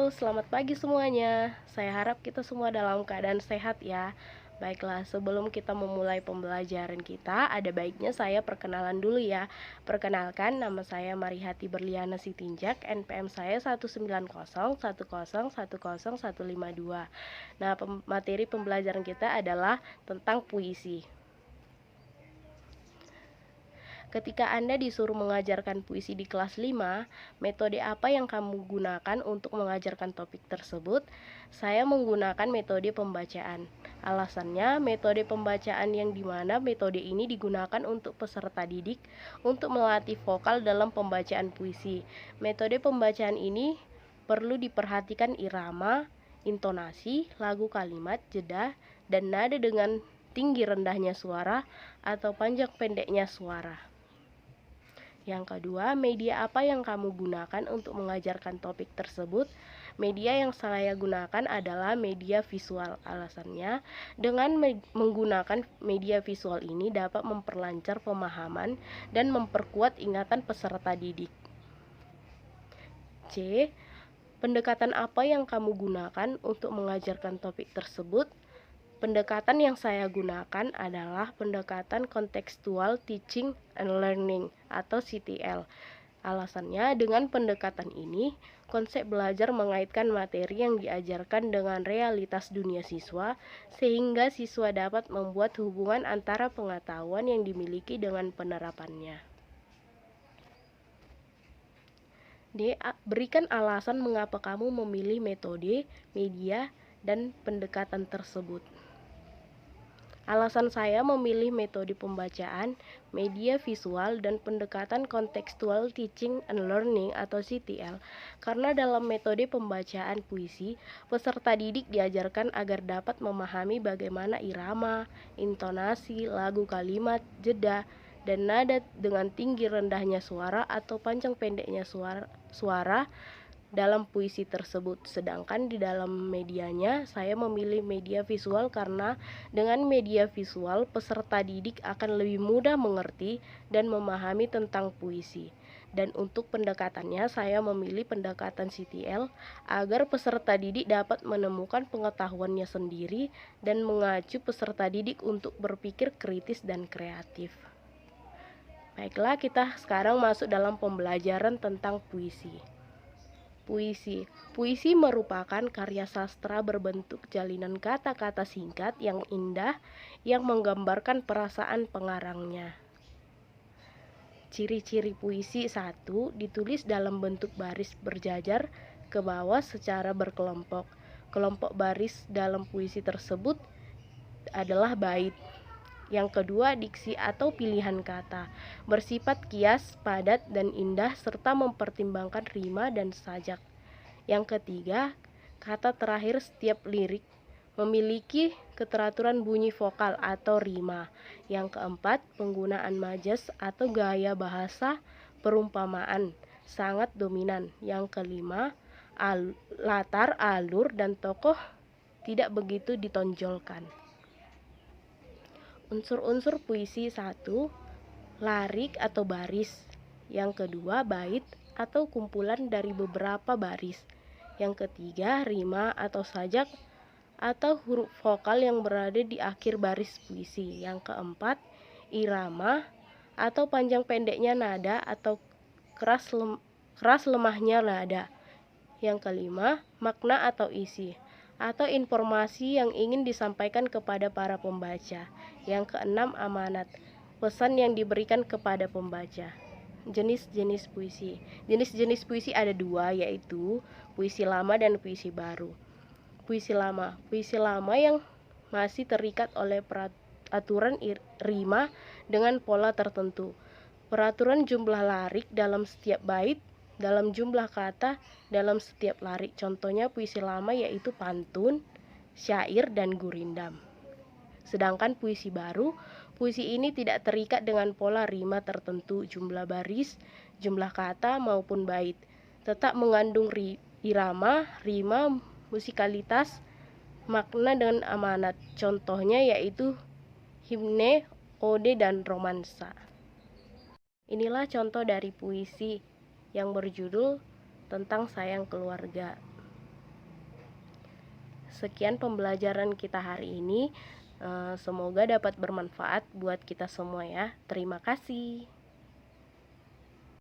Halo, selamat pagi semuanya. Saya harap kita semua dalam keadaan sehat ya. Baiklah, sebelum kita memulai pembelajaran kita, ada baiknya saya perkenalan dulu ya. Perkenalkan, nama saya Marihati Berliana Sitinjak, NPM saya 19010110152. Nah, materi pembelajaran kita adalah tentang puisi. Ketika Anda disuruh mengajarkan puisi di kelas 5, metode apa yang kamu gunakan untuk mengajarkan topik tersebut? Saya menggunakan metode pembacaan. Alasannya, metode pembacaan yang dimana metode ini digunakan untuk peserta didik untuk melatih vokal dalam pembacaan puisi. Metode pembacaan ini perlu diperhatikan irama, intonasi, lagu kalimat, jeda, dan nada dengan tinggi rendahnya suara atau panjang pendeknya suara. Yang kedua, media apa yang kamu gunakan untuk mengajarkan topik tersebut? Media yang saya gunakan adalah media visual. Alasannya, dengan menggunakan media visual ini dapat memperlancar pemahaman dan memperkuat ingatan peserta didik. C. Pendekatan apa yang kamu gunakan untuk mengajarkan topik tersebut? Pendekatan yang saya gunakan adalah pendekatan Contextual Teaching and Learning atau CTL. Alasannya, dengan pendekatan ini, konsep belajar mengaitkan materi yang diajarkan dengan realitas dunia siswa, sehingga siswa dapat membuat hubungan antara pengetahuan yang dimiliki dengan penerapannya. D. Berikan alasan mengapa kamu memilih metode, media, dan pendekatan tersebut. Alasan saya memilih metode pembacaan, media visual, dan pendekatan Contextual Teaching and Learning atau CTL karena dalam metode pembacaan puisi, peserta didik diajarkan agar dapat memahami bagaimana irama, intonasi, lagu kalimat, jeda, dan nada dengan tinggi rendahnya suara atau panjang pendeknya suara dalam puisi tersebut. Sedangkan di dalam medianya, saya memilih media visual karena dengan media visual, peserta didik akan lebih mudah mengerti dan memahami tentang puisi. Dan untuk pendekatannya, saya memilih pendekatan CTL agar peserta didik dapat menemukan pengetahuannya sendiri dan mengacu peserta didik untuk berpikir kritis dan kreatif. Baiklah, kita sekarang masuk dalam pembelajaran tentang puisi. Puisi merupakan karya sastra berbentuk jalinan kata-kata singkat yang indah yang menggambarkan perasaan pengarangnya. Ciri-ciri puisi: 1. Ditulis dalam bentuk baris berjajar ke bawah secara berkelompok. Kelompok baris dalam puisi tersebut adalah bait. Yang kedua, diksi atau pilihan kata, bersifat kias, padat, dan indah serta mempertimbangkan rima dan sajak. Yang ketiga, kata terakhir setiap lirik memiliki keteraturan bunyi vokal atau rima. Yang keempat, penggunaan majas atau gaya bahasa perumpamaan sangat dominan. Yang kelima, latar, alur, dan tokoh tidak begitu ditonjolkan. Unsur-unsur puisi: 1. Larik atau baris. Yang kedua, bait atau kumpulan dari beberapa baris. Yang ketiga, rima atau sajak atau huruf vokal yang berada di akhir baris puisi. Yang keempat, irama atau panjang pendeknya nada atau keras lemahnya nada. Yang kelima, makna atau isi atau informasi yang ingin disampaikan kepada para pembaca. Yang keenam, amanat, pesan yang diberikan kepada pembaca. Jenis-jenis puisi. Jenis-jenis puisi ada 2, yaitu puisi lama dan puisi baru. Puisi lama yang masih terikat oleh peraturan rima dengan pola tertentu, peraturan jumlah larik dalam setiap bait, dalam jumlah kata dalam setiap larik. Contohnya puisi lama yaitu pantun, syair, dan gurindam. Sedangkan puisi baru, puisi ini tidak terikat dengan pola rima tertentu, jumlah baris, jumlah kata maupun bait. Tetap mengandung irama, rima, musikalitas, makna, dan amanat. Contohnya yaitu himne, ode, dan romansa. Inilah contoh dari puisi yang berjudul Tentang Sayang Keluarga. sekian pembelajaran kita hari ini. Semoga dapat bermanfaat buat kita semua ya. Terima kasih.